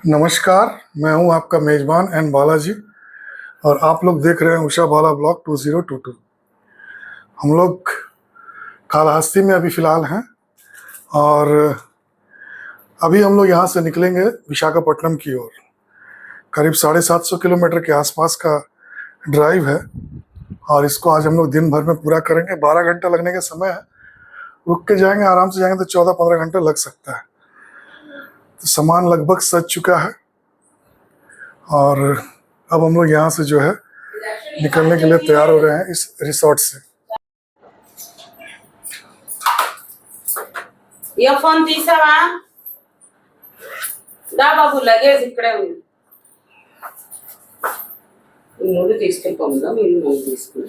नमस्कार, मैं हूं आपका मेज़बान एन बालाजी और आप लोग देख रहे हैं उषा बाला ब्लॉग 2022। हम लोग कालहस्ती में अभी फ़िलहाल हैं और अभी हम लोग यहाँ से निकलेंगे विशाखापट्टनम की ओर। करीब 750 किलोमीटर के आसपास का ड्राइव है और इसको आज हम लोग दिन भर में पूरा करेंगे। 12 घंटे लगने का समय है। रुक के जाएंगे, आराम से जाएंगे तो 14-15 घंटे लग सकता है। तो सामान लगभग सज चुका है और अब हम लोग यहाँ से जो है निकलने के लिए तैयार हो रहे हैं इस रिसोर्ट से। ये फोन తీసావా దా బాబు లగేజ్ ఇక్కడే ఉంది మూడు తీసుకెళ్ళిపోదా మీరు మూడు తీసుకుని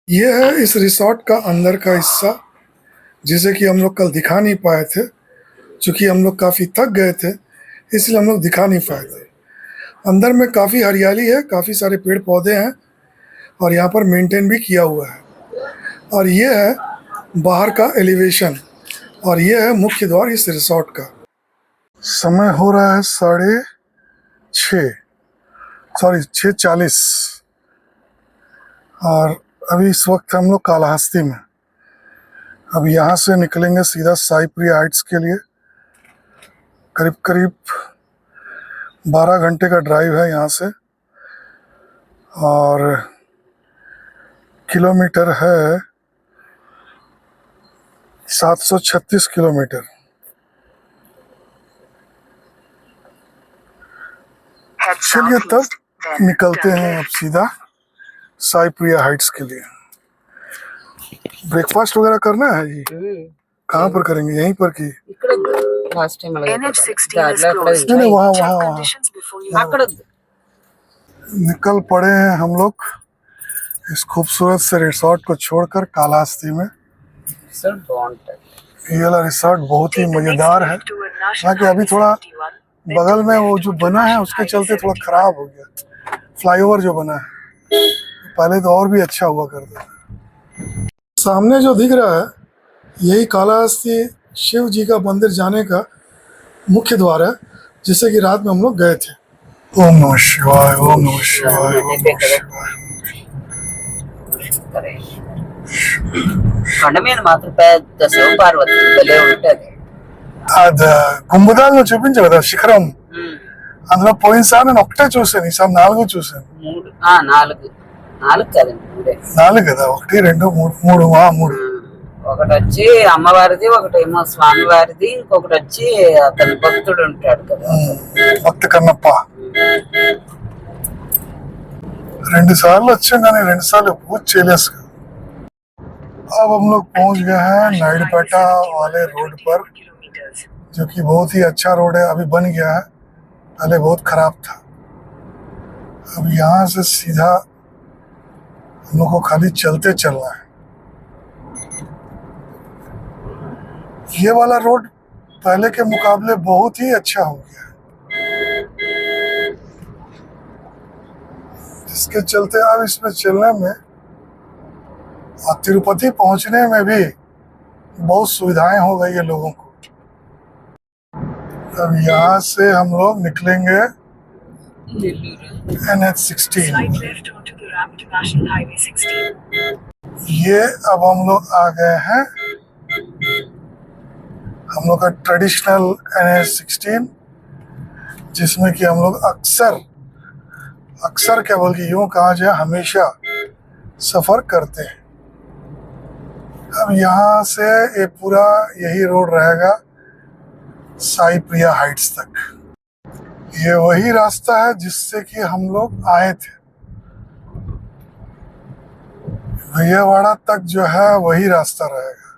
ये है इस रिसोर्ट का अंदर का हिस्सा, जिसे कि हम लोग कल दिखा नहीं पाए थे क्योंकि हम लोग काफ़ी थक गए थे, इसलिए हम लोग दिखा नहीं पाए थे। अंदर में काफ़ी हरियाली है, काफ़ी सारे पेड़ पौधे हैं और यहाँ पर मेंटेन भी किया हुआ है। और ये है बाहर का एलिवेशन और ये है मुख्य द्वार इस रिसोर्ट का। समय हो रहा है 6:40 और अभी इस वक्त हम लोग कालहस्ती में। अब यहाँ से निकलेंगे सीधा साई प्रिया हाइट्स के लिए। करीब 12 घंटे का ड्राइव है यहाँ से और किलोमीटर है 736 किलोमीटर। चलिए तब निकलते हैं अब सीधा साई प्रिया हाइट्स के लिए। ब्रेकफास्ट वगैरह करना है जी? कहाँ पर करेंगे? यहीं पर की లాస్ట్ టైం नहीं, वहाँ निकल पड़े हैं हम लोग इस खूबसूरत से रिसोर्ट को छोड़कर कालहस्ती में। ये वाला रिसोर्ट बहुत ही मज़ेदार है, हालांकि अभी थोड़ा बगल में वो जो बना है उसके चलते थोड़ा ख़राब हो गया। फ्लाईओवर जो बना है, पहले तो और भी अच्छा हुआ करता था। सामने जो दिख रहा है यही कालहस्ती शिव जी का मंदिर जाने का मुख्य द्वार है, जिससे कि रात में हम लोग गए थे। ओम नमः शिवाय, ओम नमः शिवाय, ओम नमः शिवाय। కొండ మీద మాత్రం పెద్ద శివపార్వతి భలే ఉంటది. అది కుంభదాల్లో చూపించే కదా శిఖరం, అందులో పోయినసారి నేను ఒకటే చూసాను, ఈసారి 4 చూసాను. 4 కదండి, 4 కదా, 1 2 3 3. ఒకటి వచ్చి అమ్మవారిది, ఒకటేమో స్వామివారిది, ఇంకొకటి వచ్చి అతని భక్తుడు ఉంటాడు కదా, భక్త కన్నప్ప. 2 साल अच्छे गाने, 2 साल बहुत चेलेस। अब हम लोग पहुंच गए हैं नाइडपेटा वाले रोड पर, जो कि बहुत ही अच्छा रोड है, अभी बन गया है, पहले बहुत खराब था। अब यहाँ से सीधा हम लोग को खाली चलते चलना है। ये वाला रोड पहले के मुकाबले बहुत ही अच्छा हो गया है, जिसके चलते अब इसमें चलने में और तिरुपति पहुंचने में भी बहुत सुविधाएं हो गई है लोगों को। अब यहाँ से हम लोग निकलेंगे NH16। ये अब हम लोग आ गए हैं हम लोग का ट्रेडिशनल NH16, जिसमें कि हम लोग अक्सर क्या बोल के यूँ कहा जाए हमेशा सफ़र करते हैं। अब यहाँ से ये पूरा यही रोड रहेगा साई प्रिया हाइट्स तक। ये वही रास्ता है जिससे कि हम लोग आए थे। विजयवाड़ा तक जो है वही रास्ता रहेगा।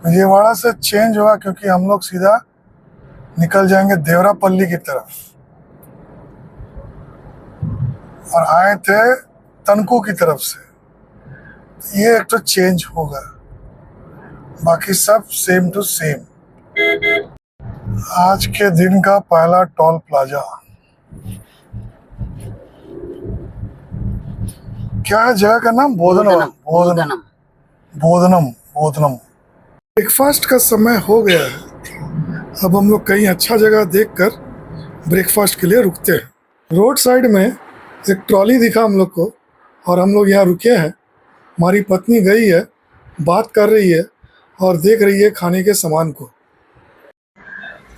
विजयवाड़ा से चेंज हुआ क्योंकि हम लोग सीधा निकल जाएंगे देवरापल्ली की तरफ और आए थे तनकू की तरफ से। ये एक तो चेंज होगा, बाकी सब सेम टू सेम। आज के दिन का पहला टोल प्लाजा क्या है जगह का नाम? बोधनम। ब्रेकफास्ट का समय हो गया है। अब हम लोग कहीं अच्छा जगह देखकर ब्रेकफास्ट के लिए रुकते हैं। रोड साइड में एक ट्रॉली दिखा हम लोग को और हम लोग यहाँ रुके हैं। हमारी पत्नी गई है, बात कर रही है और देख रही है खाने के सामान को।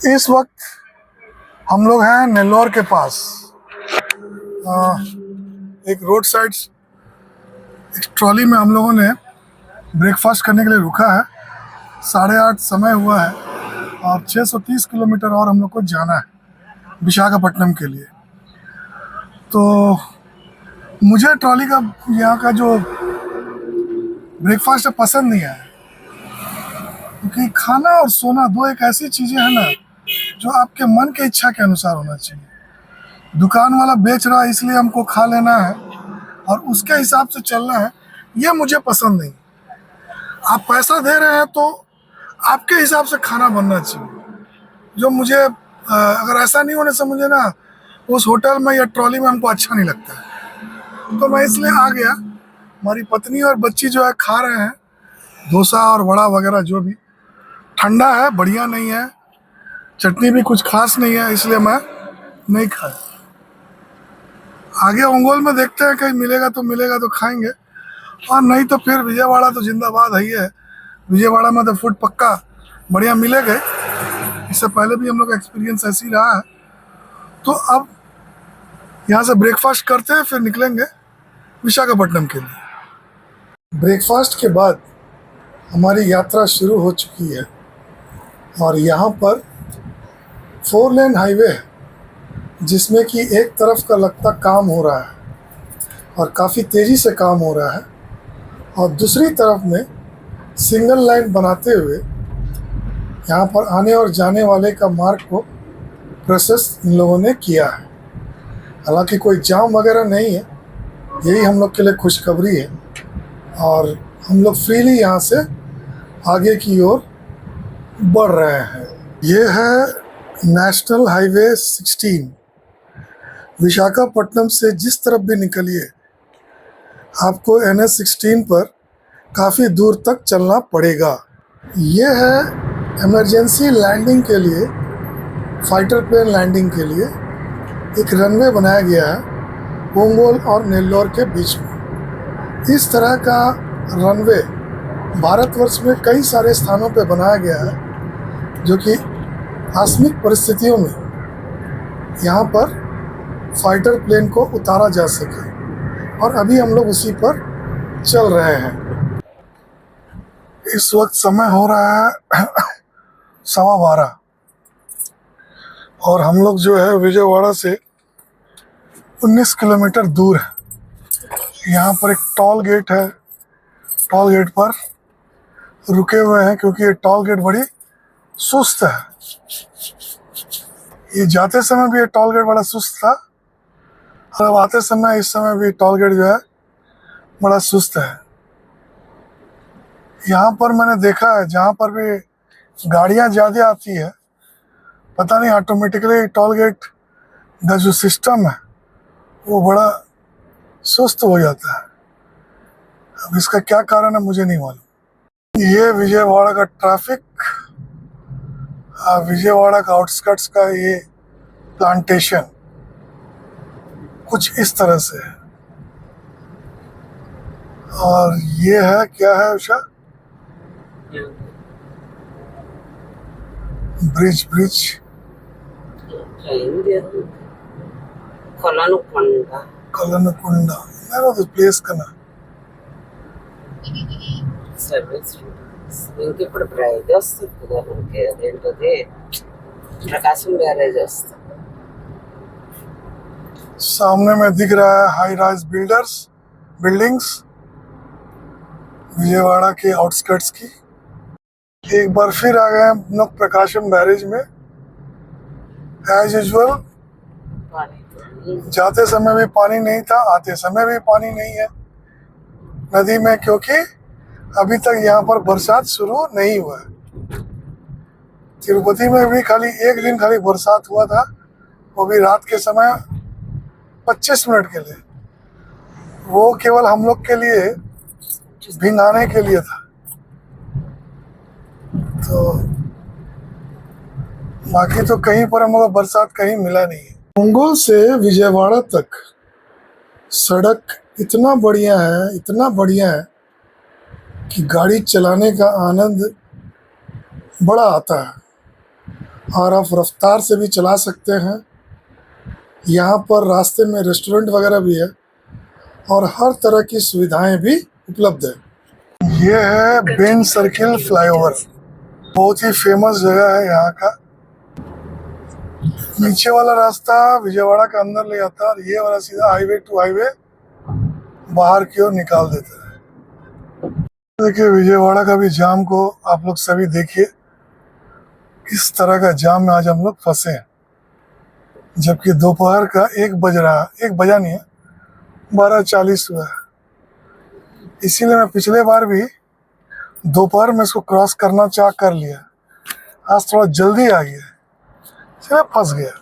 इस वक्त हम लोग हैं नेल्लौर के पास। एक रोड साइड एक ट्रॉली में हम लोगों ने ब्रेकफास्ट करने के लिए रुका है। 8:30 समय हुआ है और 630 किलोमीटर और हम लोग को जाना है विशाखापट्टनम के लिए। तो मुझे ट्रॉली का यहाँ का जो ब्रेकफास्ट है पसंद नहीं आया, क्योंकि खाना और सोना दो एक ऐसी चीज़ें हैं ना जो आपके मन के इच्छा के अनुसार होना चाहिए। दुकान वाला बेच रहा है इसलिए हमको खा लेना है और उसके हिसाब से चलना है, ये मुझे पसंद नहीं। आप पैसा दे रहे हैं तो आपके हिसाब से खाना बनना चाहिए। जो मुझे अगर ऐसा नहीं होने से मुझे ना उस होटल में या ट्रॉली में हमको अच्छा नहीं लगता है, तो मैं इसलिए आ गया। हमारी पत्नी और बच्ची जो है खा रहे हैं डोसा और वड़ा वगैरह, जो भी ठंडा है, बढ़िया नहीं है, चटनी भी कुछ खास नहीं है, इसलिए मैं नहीं खाया। आगे ओंगोल में देखते हैं, कहीं मिलेगा तो खाएंगे, और नहीं तो फिर विजयवाड़ा तो जिंदाबाद है। विजयवाड़ा में तो फूड पक्का बढ़िया मिलेगा। इससे पहले भी हम लोग का एक्सपीरियंस ऐसी रहा है। तो अब यहाँ से ब्रेकफास्ट करते हैं, फिर निकलेंगे विशाखापट्टनम के लिए। ब्रेकफास्ट के बाद हमारी यात्रा शुरू हो चुकी है और यहाँ पर 4 लेन हाईवे है, जिसमें कि एक तरफ का लगता काम हो रहा है और काफ़ी तेज़ी से काम हो रहा है, और दूसरी तरफ में सिंगल लाइन बनाते हुए यहाँ पर आने और जाने वाले का मार्ग को प्रशस्त इन लोगों ने किया है। हालांकि कोई जाम वगैरह नहीं है, यही हम लोग के लिए खुशखबरी है, और हम लोग फ्रीली यहाँ से आगे की ओर बढ़ रहे हैं। ये है नेशनल हाईवे 16। विशाखापट्टनम से जिस तरफ भी निकलिए आपको NH 16 पर काफ़ी दूर तक चलना पड़ेगा। ये है इमरजेंसी लैंडिंग के लिए, फाइटर प्लेन लैंडिंग के लिए एक रनवे बनाया गया है ओंगोल और नेल्लौर के बीच में। इस तरह का रनवे भारतवर्ष में कई सारे स्थानों पर बनाया गया है, जो कि आकस्मिक परिस्थितियों में यहाँ पर फाइटर प्लेन को उतारा जा सके, और अभी हम लोग उसी पर चल रहे हैं। इस वक्त समय हो रहा है 12:15 और हम लोग जो है विजयवाड़ा से 19 किलोमीटर दूर है। यहाँ पर एक टोल गेट है, टोल गेट पर रुके हुए हैं क्योंकि ये टोल गेट बड़ी सुस्त है। ये जाते समय भी ये टोल गेट बड़ा सुस्त था, और अब आते समय इस समय भी टोल गेट जो है बड़ा सुस्त है। यहाँ पर मैंने देखा है जहाँ पर भी गाड़ियाँ ज़्यादा आती है, पता नहीं ऑटोमेटिकली टोल गेट का जो सिस्टम है वो बड़ा सुस्त हो जाता है। अब इसका क्या कारण है मुझे नहीं मालूम। ये विजयवाड़ा का ट्रैफिक, विजयवाड़ा का आउटस्कर्ट्स का ये प्लांटेशन कुछ इस तरह से है। और ये है, क्या है Usha? Bridge Kalanakonda. I know the place kana. Service ఇంక ఇప్పుడు ప్రైజ్ వస్తుంది కదా మనకి, అదేంటది ప్రకాశం బ్యారేజ్ వస్తుంది। सामने में दिख रहा है हाई राइज बिल्डिंग्स विजयवाड़ा के आउटस्कर्ट्स की। एक बार फिर आ गए हम लोग प्रकाशम बैरेज में। एज यूजुअल जाते समय भी पानी नहीं था, आते समय भी पानी नहीं है नदी में, क्योंकि अभी तक यहाँ पर बरसात शुरू नहीं हुआ है। तिरुपति में भी खाली एक दिन खाली बरसात हुआ था, वो भी रात के समय 25 मिनट के लिए। वो केवल हम लोग के लिए भिंगाने के लिए था। तो बाकी तो कहीं पर हमको बरसात कहीं मिला नहीं है। ओंगोल से विजयवाड़ा तक सड़क इतना बढ़िया है, इतना बढ़िया है कि गाड़ी चलाने का आनंद बड़ा आता है और आप रफ्तार से भी चला सकते हैं। यहाँ पर रास्ते में रेस्टोरेंट वगैरह भी है और हर तरह की सुविधाएं भी उपलब्ध है। ये है बेन सर्किल फ्लाईओवर, बहुत ही फेमस जगह है यहाँ का। नीचे वाला रास्ता विजयवाड़ा का अंदर ले जाता है और ये वाला सीधा हाईवे टू हाईवे बाहर की ओर निकाल देता है। देखिए विजयवाड़ा का भी जाम को आप लोग सभी देखिए, किस तरह का जाम में आज हम लोग फंसे हैं, जबकि दोपहर का 1 बज रहा है। 1 बजा नहीं है, 12:40 हुआ है। इसीलिए मैं पिछले बार भी दोपहर में इसको क्रॉस करना चाह कर लिया, आज थोड़ा जल्दी आ गया, चला फंस गया।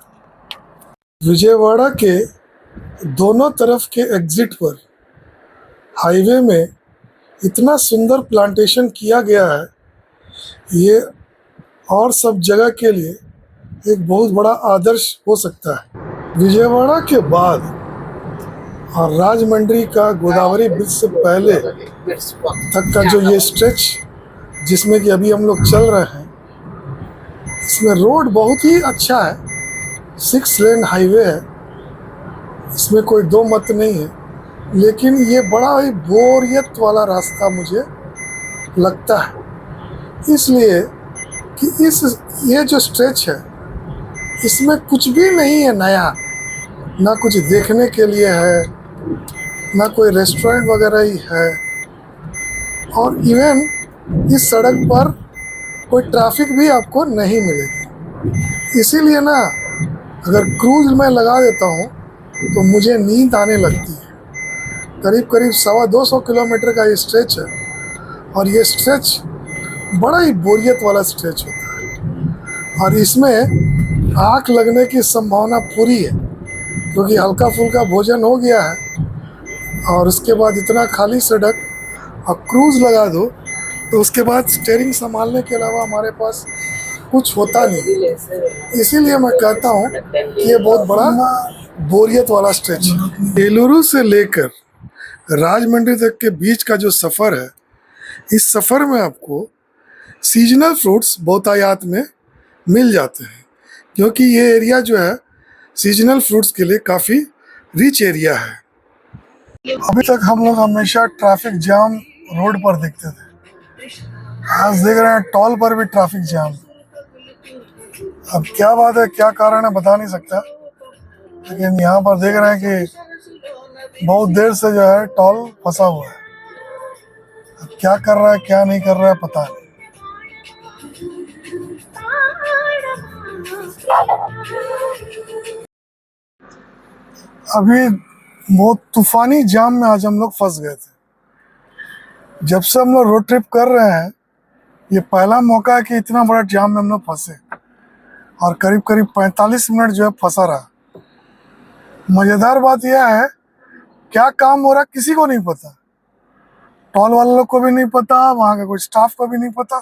विजयवाड़ा के दोनों तरफ के एग्जिट पर हाईवे में इतना सुंदर प्लांटेशन किया गया है, ये और सब जगह के लिए एक बहुत बड़ा आदर्श हो सकता है। विजयवाड़ा के बाद और राजमंड्री का गोदावरी ब्रिज से पहले तक का जो ये स्ट्रेच जिसमें कि अभी हम लोग चल रहे हैं, इसमें रोड बहुत ही अच्छा है। 6 लेन हाईवे है, इसमें कोई दो मत नहीं है, लेकिन ये बड़ा ही बोरियत वाला रास्ता मुझे लगता है, इसलिए कि ये जो स्ट्रेच है इसमें कुछ भी नहीं है नया, ना कुछ देखने के लिए है, ना कोई रेस्टोरेंट वगैरह ही है, और इवन इस सड़क पर कोई ट्रैफिक भी आपको नहीं मिलेगी। इसीलिए ना अगर क्रूज में लगा देता हूँ तो मुझे नींद आने लगती है। करीब करीब 225 किलोमीटर का ये स्ट्रेच है और ये स्ट्रेच बड़ा ही बोरियत वाला स्ट्रेच होता है और इसमें आँख लगने की संभावना पूरी है, क्योंकि हल्का फुल्का भोजन हो गया है और उसके बाद इतना खाली सड़क और क्रूज लगा दो तो उसके बाद स्टीयरिंग संभालने के अलावा हमारे पास कुछ होता नहीं। इसीलिए मैं कहता हूँ कि ये बहुत बड़ा बोरियत वाला स्ट्रेच है। बेलुरु से लेकर राजमंड्री तक के बीच का जो सफ़र है, इस सफ़र में आपको सीजनल फ्रूट्स बहुतायत में मिल जाते हैं, क्योंकि ये एरिया जो है सीजनल फ्रूट्स के लिए काफ़ी रिच एरिया है। अभी तक हम लोग हमेशा ट्रैफिक जाम रोड पर देखते थे, आज देख रहे हैं टॉल पर भी ट्रैफिक जाम। अब क्या बात है, क्या कारण है बता नहीं सकता, लेकिन यहाँ पर देख रहे हैं कि बहुत देर से जो है टॉल फंसा हुआ है। अब क्या कर रहा है क्या नहीं कर रहा है पता नहीं। अभी बहुत तूफानी जाम में आज हम लोग फंस गए थे। जब से हम लोग रोड ट्रिप कर रहे हैं, ये पहला मौका है कि इतना बड़ा जाम में हम लोग फंसे और करीब करीब 45 मिनट जो है फंसा रहा। मज़ेदार बात यह है, क्या काम हो रहा है किसी को नहीं पता, टॉल वाले लोग को भी नहीं पता, वहाँ के कोई स्टाफ को भी नहीं पता।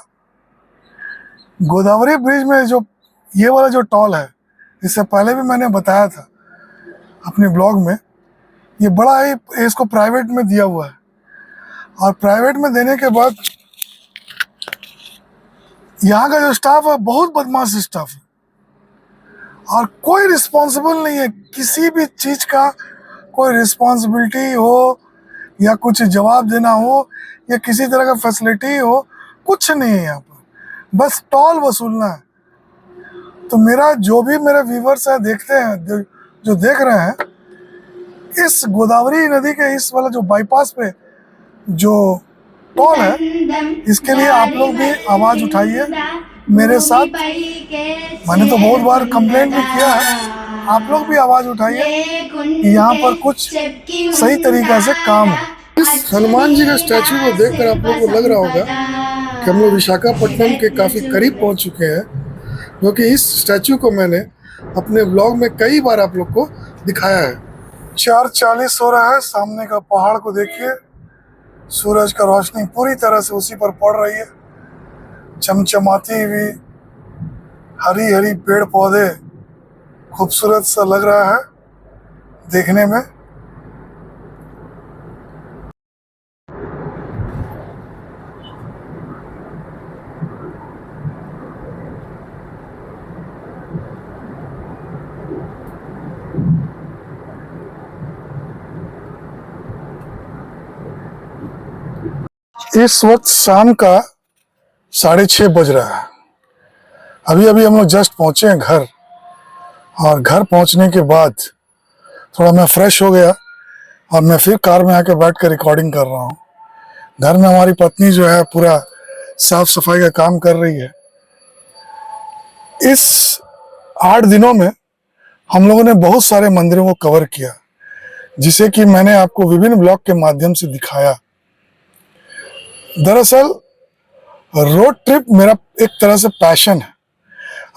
गोदावरी ब्रिज में जो ये वाला जो टॉल है, इससे पहले भी मैंने बताया था अपने ब्लॉग में, ये बड़ा ही इसको प्राइवेट में दिया हुआ है और प्राइवेट में देने के बाद यहाँ का जो स्टाफ है बहुत बदमाश स्टाफ है और कोई रिस्पॉन्सिबल नहीं है, किसी भी चीज़ का कोई रिस्पॉन्सिबिलिटी हो या कुछ जवाब देना हो या किसी तरह का फैसिलिटी हो, कुछ नहीं है यहाँ पर, बस टॉल वसूलना है। तो मेरा जो भी मेरे व्यूवर्स है देखते हैं, जो देख रहे हैं, इस गोदावरी नदी के इस वाला जो बाईपास पे जो टॉल है, इसके लिए आप लोग भी आवाज़ उठाइए मेरे साथ। मैंने तो बहुत बार कंप्लेंट भी किया है, आप लोग भी आवाज़ उठाइए कि यहाँ पर कुछ सही तरीक़े से काम हो। इस हनुमान जी के स्टैचू को देखकर आप लोगों को लग रहा होगा कि हम लोग विशाखापट्टनम के काफ़ी करीब पहुँच चुके हैं, क्योंकि इस स्टैचू को मैंने अपने ब्लॉग में कई बार आप लोग को दिखाया है। 4:40 हो रहा है, सामने का पहाड़ को देखिए, सूरज का रोशनी पूरी तरह से उसी पर पड़ रही है, चमचमाती हुई हरी हरी पेड़ पौधे, खूबसूरत सा लग रहा है देखने में। इस वक्त शाम का 6:30 बज रहा है। अभी अभी हम लोग जस्ट पहुंचे हैं घर, और घर पहुंचने के बाद थोड़ा मैं फ्रेश हो गया और मैं फिर कार में आके बैठ कर रिकॉर्डिंग कर रहा हूँ। घर में हमारी पत्नी जो है पूरा साफ सफाई का काम कर रही है। इस 8 दिनों में हम लोगों ने बहुत सारे मंदिरों को कवर किया, जिसे कि मैंने आपको विभिन्न ब्लॉग के माध्यम से दिखाया। दरअसल रोड ट्रिप मेरा एक तरह से पैशन है,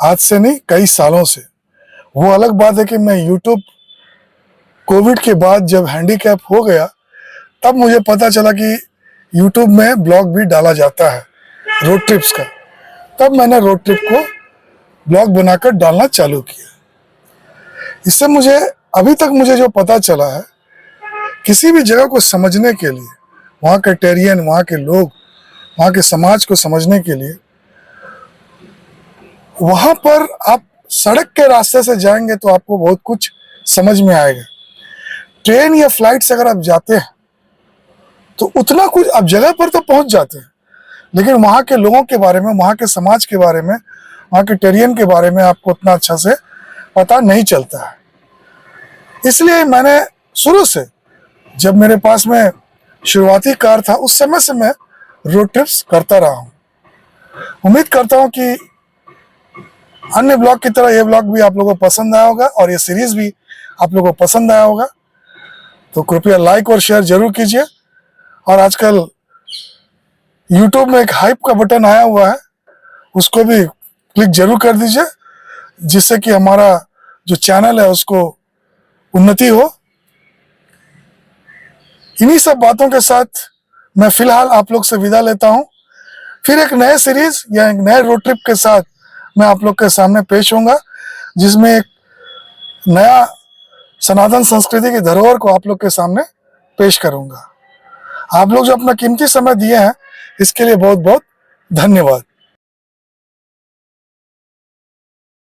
आज से नहीं कई सालों से। वो अलग बात है कि मैं यूट्यूब कोविड के बाद जब हैंडीकैप हो गया तब मुझे पता चला कि यूट्यूब में ब्लॉग भी डाला जाता है रोड ट्रिप्स का। तब मैंने रोड ट्रिप को ब्लॉग बनाकर डालना चालू किया। इससे मुझे अभी तक मुझे जो पता चला है, किसी भी जगह को समझने के लिए, वहाँ के टेरियन, वहाँ के लोग, वहाँ के समाज को समझने के लिए, वहाँ पर आप सड़क के रास्ते से जाएंगे तो आपको बहुत कुछ समझ में आएगा। ट्रेन या फ्लाइट से अगर आप जाते हैं तो उतना कुछ आप जगह पर तो पहुंच जाते हैं, लेकिन वहाँ के लोगों के बारे में, वहाँ के समाज के बारे में, वहाँ के टेरियन के बारे में आपको उतना अच्छा से पता नहीं चलता है। इसलिए मैंने शुरू से, जब मेरे पास में शुरुआती कार था, उस समय से मैं रोड ट्रिप्स करता रहा हूँ। उम्मीद करता हूँ कि अन्य ब्लॉग की तरह ये ब्लॉग भी आप लोगों को पसंद आया होगा और ये सीरीज भी आप लोगों को पसंद आया होगा। तो कृपया लाइक और शेयर जरूर कीजिए। और आजकल YouTube में एक हाइप का बटन आया हुआ है, उसको भी क्लिक जरूर कर दीजिए, जिससे कि हमारा जो चैनल है उसको उन्नति हो। इन्हीं सब बातों के साथ मैं फिलहाल आप लोग से विदा लेता हूं। फिर एक नए सीरीज या एक नए रोड ट्रिप के साथ मैं आप लोग के सामने पेश होऊंगा, जिसमें एक नया सनातन संस्कृति की धरोहर को आप लोग के सामने पेश करूंगा। आप लोग जो अपना कीमती समय दिए हैं, इसके लिए बहुत बहुत धन्यवाद।